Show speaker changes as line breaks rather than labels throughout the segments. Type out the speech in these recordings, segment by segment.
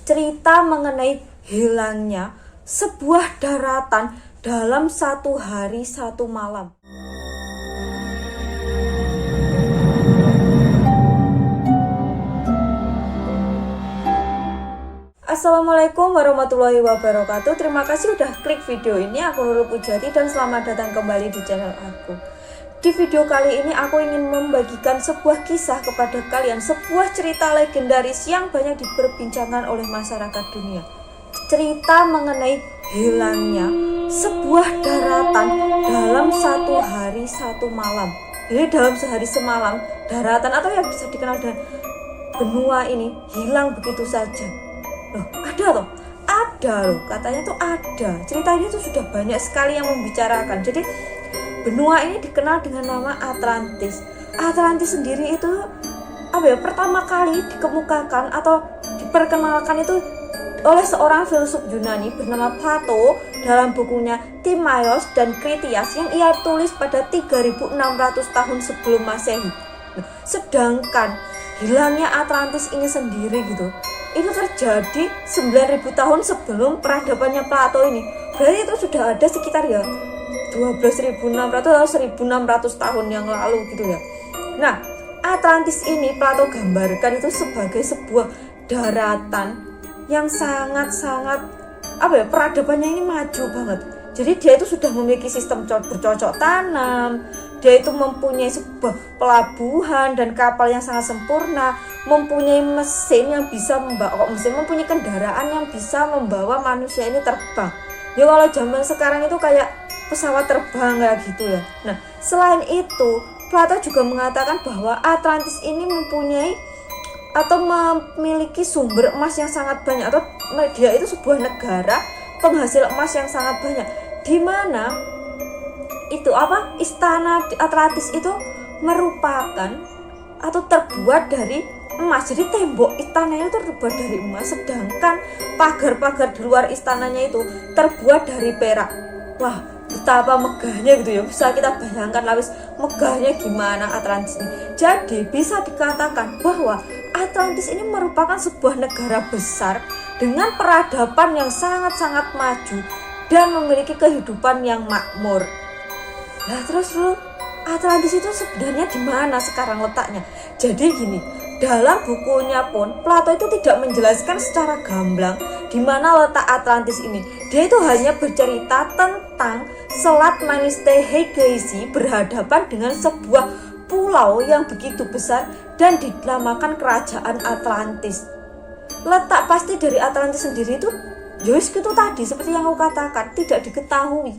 cerita mengenai hilangnya sebuah daratan dalam 1 hari 1 malam. Assalamualaikum warahmatullahi wabarakatuh. Terima kasih udah klik video ini. Aku Nurul Pujati dan selamat datang kembali di channel aku. Di video kali ini aku ingin membagikan sebuah kisah kepada kalian, sebuah cerita legendaris yang banyak diperbincangkan oleh masyarakat dunia. Cerita mengenai hilangnya sebuah daratan dalam 1 hari 1 malam. Jadi dalam sehari semalam, daratan atau yang bisa dikenal dengan benua ini hilang begitu saja. Loh, ada loh, katanya tuh ada. Cerita ini tuh sudah banyak sekali yang membicarakan. Jadi benua ini dikenal dengan nama Atlantis. Atlantis sendiri itu pertama kali dikemukakan atau diperkenalkan itu oleh seorang filsuf Yunani bernama Plato dalam bukunya Timaios dan Critias yang ia tulis pada 3600 tahun sebelum Masehi. Sedangkan hilangnya Atlantis ini sendiri itu terjadi 9000 tahun sebelum peradabannya Plato ini. Berarti itu sudah ada sekitar 12.600 atau 1.600 tahun yang lalu ya. Nah, Atlantis ini Plato gambarkan itu sebagai sebuah daratan yang sangat-sangat peradabannya ini maju banget. Jadi dia itu sudah memiliki sistem bercocok tanam, dia itu mempunyai sebuah pelabuhan dan kapal yang sangat sempurna, mempunyai mesin yang bisa mempunyai kendaraan yang bisa membawa manusia ini terbang. Ya kalau zaman sekarang itu kayak pesawat terbang kayak gitu ya. Nah, selain itu, Plato juga mengatakan bahwa Atlantis ini mempunyai atau memiliki sumber emas yang sangat banyak, atau dia itu sebuah negara penghasil emas yang sangat banyak, di mana itu istana Atlantis itu merupakan atau terbuat dari emas. Jadi tembok istananya itu terbuat dari emas, sedangkan pagar-pagar di luar istananya itu terbuat dari perak. Wah, betapa megahnya ya. Bisa kita bayangkan megahnya gimana Atlantis ini. Jadi bisa dikatakan bahwa Atlantis ini merupakan sebuah negara besar dengan peradaban yang sangat-sangat maju dan memiliki kehidupan yang makmur. Nah, terus Atlantis itu sebenarnya di mana sekarang letaknya? Jadi gini, dalam bukunya pun Plato itu tidak menjelaskan secara gamblang di mana letak Atlantis ini. Dia itu hanya bercerita tentang Selat Manistee Hegeisi berhadapan dengan sebuah pulau yang begitu besar dan dinamakan Kerajaan Atlantis. Letak pasti dari Atlantis sendiri itu itu tadi seperti yang aku katakan, tidak diketahui.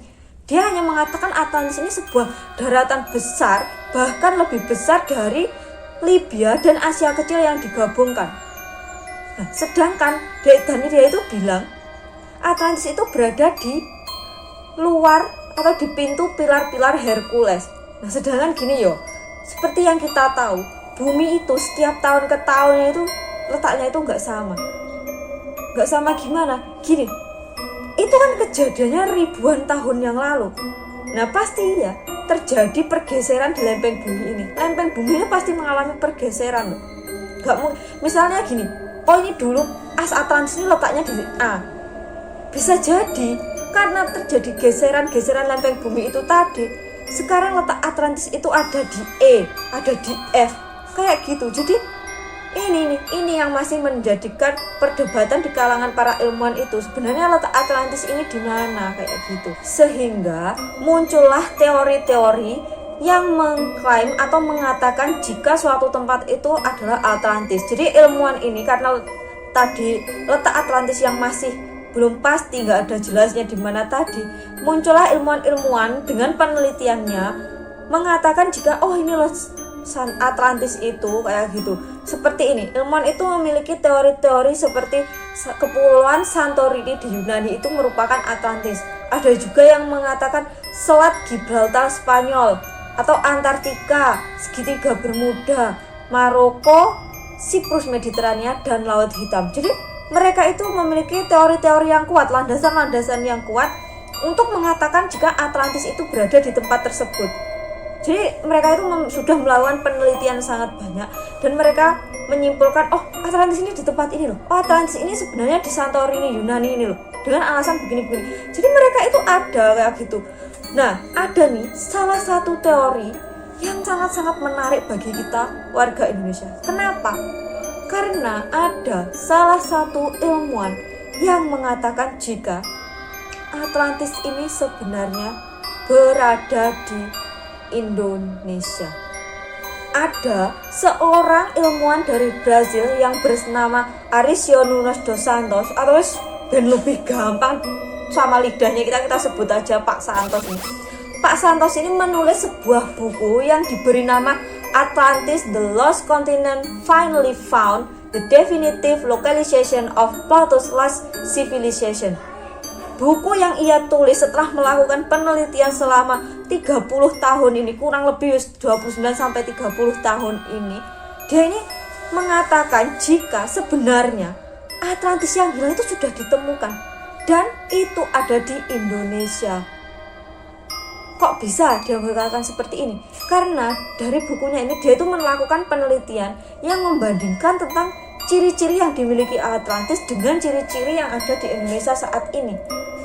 Dia hanya mengatakan Atlantis ini sebuah daratan besar, bahkan lebih besar dari Libya dan Asia Kecil yang digabungkan. Nah, sedangkan dia itu bilang Atlantis itu berada di luar atau di pintu pilar-pilar Hercules. Nah, sedangkan gini seperti yang kita tahu, bumi itu setiap tahun ke tahunnya itu letaknya itu nggak sama. Nggak sama gimana? Gini, itu kan kejadiannya ribuan tahun yang lalu. Nah, pasti ya terjadi pergeseran di lempeng bumi ini. Lempeng bumi ini pasti mengalami pergeseran loh. Misalnya gini, ini dulu as Atlantis ini letaknya di A. Bisa jadi karena terjadi geseran-geseran lempeng bumi itu tadi, sekarang letak Atlantis itu ada di E, ada di F, kayak gitu. Jadi ini yang masih menjadikan perdebatan di kalangan para ilmuwan itu, sebenarnya letak Atlantis ini di mana kayak gitu. Sehingga muncullah teori-teori yang mengklaim atau mengatakan jika suatu tempat itu adalah Atlantis. Jadi ilmuwan ini karena tadi letak Atlantis yang masih belum pasti, nggak ada jelasnya di mana tadi, muncullah ilmuwan-ilmuwan dengan penelitiannya mengatakan jika ini loh Atlantis itu kayak gitu. Seperti ini, ilmuwan itu memiliki teori-teori seperti kepulauan Santorini di Yunani itu merupakan Atlantis. Ada juga yang mengatakan Selat Gibraltar Spanyol atau Antartika, segitiga Bermuda, Maroko, Siprus Mediterania, dan Laut Hitam. Jadi mereka itu memiliki teori-teori yang kuat, landasan-landasan yang kuat untuk mengatakan jika Atlantis itu berada di tempat tersebut. Jadi mereka itu sudah melakukan penelitian sangat banyak dan mereka menyimpulkan, oh Atlantis ini di tempat ini loh, oh Atlantis ini sebenarnya di Santorini, Yunani ini loh, dengan alasan begini-begini. Jadi mereka itu ada kayak gitu. Nah, ada nih salah satu teori yang sangat-sangat menarik bagi kita warga Indonesia. Kenapa? Karena ada salah satu ilmuwan yang mengatakan jika Atlantis ini sebenarnya berada di Indonesia. Ada seorang ilmuwan dari Brazil yang bernama Arisio Nunes dos Santos, atau ben lebih gampang sama lidahnya kita sebut aja Pak Santos ini. Pak Santos ini menulis sebuah buku yang diberi nama Atlantis, The Lost Continent Finally Found, The Definitive Localization of Plato's Last Civilization. Buku yang ia tulis setelah melakukan penelitian selama 30 tahun ini, kurang lebih 29-30 tahun ini, dia ini mengatakan jika sebenarnya Atlantis yang hilang itu sudah ditemukan dan itu ada di Indonesia. Kok bisa dia berkatakan seperti ini? Karena dari bukunya ini dia itu melakukan penelitian yang membandingkan tentang ciri-ciri yang dimiliki Atlantis dengan ciri-ciri yang ada di Indonesia saat ini.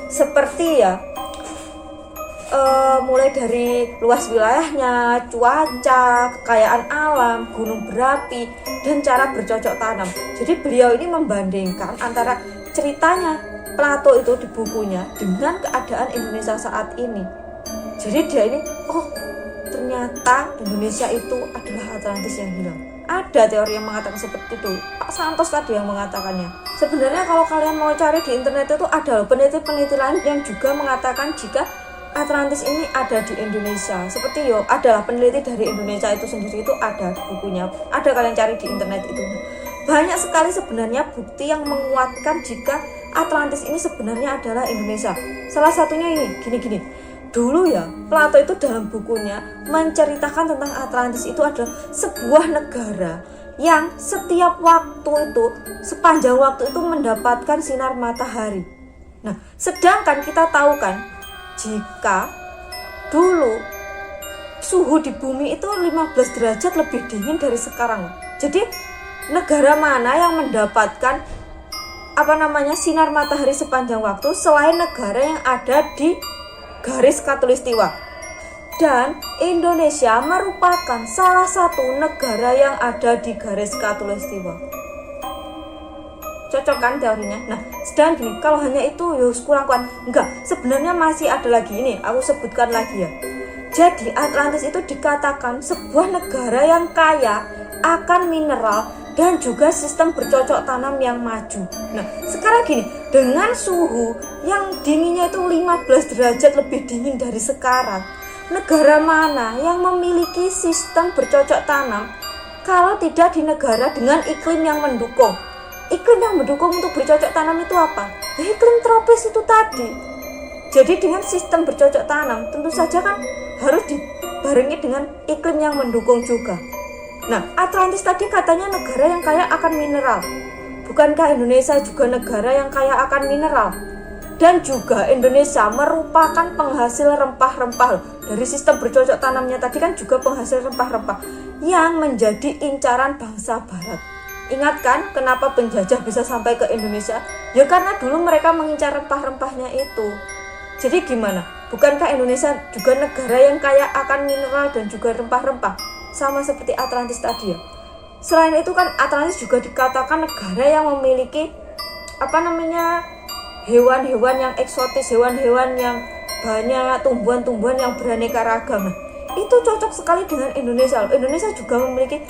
Seperti ya, mulai dari luas wilayahnya, cuaca, kekayaan alam, gunung berapi, dan cara bercocok tanam. Jadi beliau ini membandingkan antara ceritanya Plato itu di bukunya dengan keadaan Indonesia saat ini. Jadi dia ini, oh ternyata Indonesia itu adalah Atlantis yang hilang. Ada teori yang mengatakan seperti itu. Pak Santos tadi yang mengatakannya. Sebenarnya kalau kalian mau cari di internet itu ada peneliti-peneliti lain yang juga mengatakan jika Atlantis ini ada di Indonesia. Seperti adalah peneliti dari Indonesia itu sendiri, itu ada bukunya. Ada kalian cari di internet itu. Banyak sekali sebenarnya bukti yang menguatkan jika Atlantis ini sebenarnya adalah Indonesia. Salah satunya ini, gini-gini. Dulu ya, Plato itu dalam bukunya menceritakan tentang Atlantis itu adalah sebuah negara yang setiap waktu itu, sepanjang waktu itu mendapatkan sinar matahari. Nah, sedangkan kita tahu kan, jika dulu suhu di bumi itu 15 derajat lebih dingin dari sekarang. Jadi, negara mana yang mendapatkan sinar matahari sepanjang waktu selain negara yang ada di garis khatulistiwa? Dan Indonesia merupakan salah satu negara yang ada di garis khatulistiwa. Cocok kan teorinya? Nah, sedang gini, kalau hanya itu kurang kuat. Enggak, sebenarnya masih ada lagi ini, aku sebutkan lagi ya. Jadi Atlantis itu dikatakan sebuah negara yang kaya akan mineral dan juga sistem bercocok tanam yang maju. Nah, sekarang gini, dengan suhu yang dinginnya itu 15 derajat lebih dingin dari sekarang, negara mana yang memiliki sistem bercocok tanam kalau tidak di negara dengan iklim yang mendukung? Iklim yang mendukung untuk bercocok tanam itu apa? Ya, iklim tropis itu tadi. Jadi dengan sistem bercocok tanam tentu saja kan harus dibarengi dengan iklim yang mendukung juga. Nah, Atlantis tadi katanya negara yang kaya akan mineral. Bukankah Indonesia juga negara yang kaya akan mineral? Dan juga Indonesia merupakan penghasil rempah-rempah. Dari sistem bercocok tanamnya tadi kan juga penghasil rempah-rempah yang menjadi incaran bangsa barat. Ingat kan kenapa penjajah bisa sampai ke Indonesia? Ya karena dulu mereka mengincar rempah-rempahnya itu. Jadi gimana? Bukankah Indonesia juga negara yang kaya akan mineral dan juga rempah-rempah? Sama seperti Atlantis tadi ya. Selain itu kan Atlantis juga dikatakan negara yang memiliki hewan-hewan yang eksotis, hewan-hewan yang banyak, tumbuhan-tumbuhan yang beraneka ragam. Nah, itu cocok sekali dengan Indonesia. Indonesia juga memiliki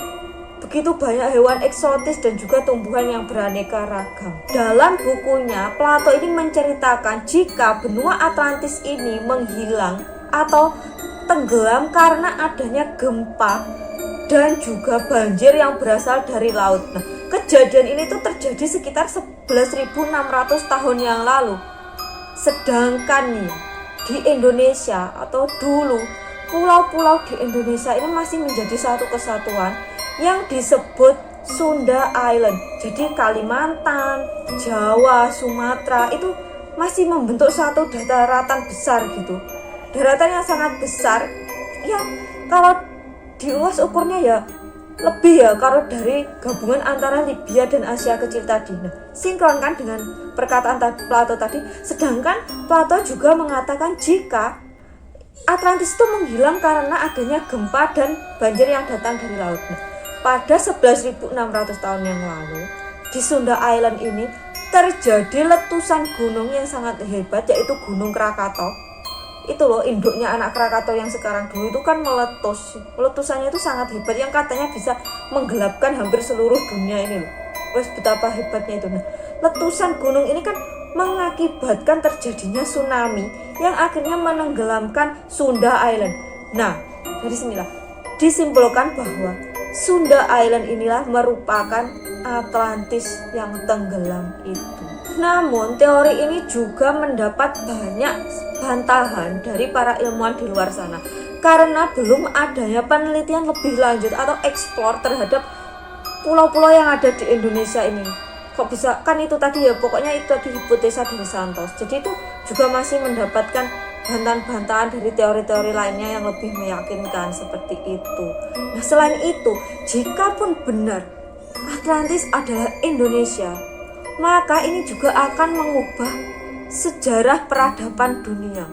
begitu banyak hewan eksotis dan juga tumbuhan yang beraneka ragam. Dalam bukunya, Plato ini menceritakan jika benua Atlantis ini menghilang atau tenggelam karena adanya gempa dan juga banjir yang berasal dari laut. Nah, kejadian ini tuh terjadi sekitar 11.600 tahun yang lalu. Sedangkan nih, di Indonesia atau dulu, pulau-pulau di Indonesia ini masih menjadi satu kesatuan yang disebut Sunda Island. Jadi Kalimantan, Jawa, Sumatera itu masih membentuk satu daratan besar gitu. Daratan yang sangat besar. Ya, kalau di luas ukurnya ya lebih ya kalau dari gabungan antara Libya dan Asia Kecil tadi. Nah, sinkronkan dengan perkataan Plato tadi. Sedangkan Plato juga mengatakan jika Atlantis itu menghilang karena adanya gempa dan banjir yang datang dari laut. Nah, pada 11.600 tahun yang lalu di Sunda Island ini terjadi letusan gunung yang sangat hebat, yaitu Gunung Krakatau. Itu loh induknya anak Krakatau yang sekarang dulu itu kan meletus. Meletusannya itu sangat hebat yang katanya bisa menggelapkan hampir seluruh dunia ini loh. Wes betapa hebatnya itu. Nah, letusan gunung ini kan mengakibatkan terjadinya tsunami yang akhirnya menenggelamkan Sunda Island. Nah, dari sinilah disimpulkan bahwa Sunda Island inilah merupakan Atlantis yang tenggelam itu. Namun teori ini juga mendapat banyak bantahan dari para ilmuwan di luar sana karena belum adanya penelitian lebih lanjut atau eksplor terhadap pulau-pulau yang ada di Indonesia ini. Kok bisa, kan itu tadi ya, pokoknya itu tadi hipotesa dari Santos. Jadi itu juga masih mendapatkan bantahan-bantahan dari teori-teori lainnya yang lebih meyakinkan seperti itu. Nah, selain itu, jika pun benar Atlantis adalah Indonesia, maka ini juga akan mengubah sejarah peradaban dunia.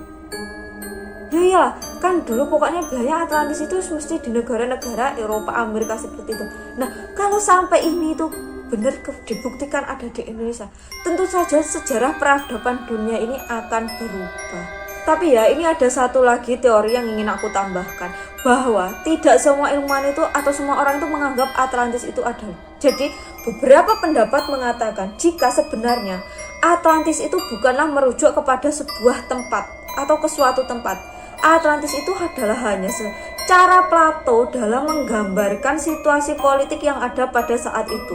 Ya iyalah, kan dulu pokoknya bilangnya Atlantis itu mesti di negara-negara Eropa, Amerika seperti itu. Nah, kalau sampai ini tuh benar dibuktikan ada di Indonesia, tentu saja sejarah peradaban dunia ini akan berubah. Tapi ya, ini ada satu lagi teori yang ingin aku tambahkan, bahwa tidak semua ilmuwan itu atau semua orang itu menganggap Atlantis itu ada. Jadi beberapa pendapat mengatakan jika sebenarnya Atlantis itu bukanlah merujuk kepada sebuah tempat atau ke suatu tempat. Atlantis itu adalah hanya cara Plato dalam menggambarkan situasi politik yang ada pada saat itu.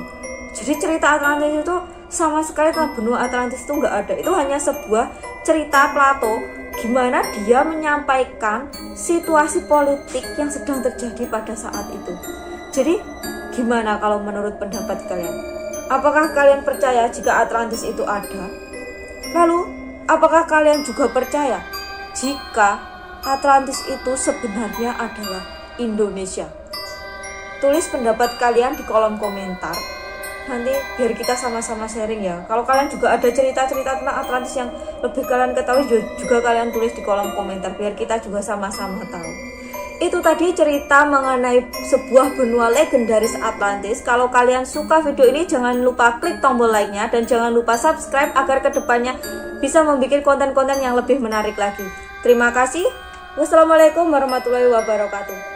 Jadi cerita Atlantis itu sama sekali tentang benua Atlantis itu nggak ada. Itu hanya sebuah cerita Plato gimana dia menyampaikan situasi politik yang sedang terjadi pada saat itu. Jadi gimana kalau menurut pendapat kalian? Apakah kalian percaya jika Atlantis itu ada? Lalu, apakah kalian juga percaya jika Atlantis itu sebenarnya adalah Indonesia? Tulis pendapat kalian di kolom komentar. Nanti biar kita sama-sama sharing ya. Kalau kalian juga ada cerita-cerita tentang Atlantis yang lebih kalian ketahui, juga kalian tulis di kolom komentar biar kita juga sama-sama tahu. Itu tadi cerita mengenai sebuah benua legendaris Atlantis. Kalau kalian suka video ini, jangan lupa klik tombol like-nya dan jangan lupa subscribe agar kedepannya bisa membuat konten-konten yang lebih menarik lagi. Terima kasih. Wassalamualaikum warahmatullahi wabarakatuh.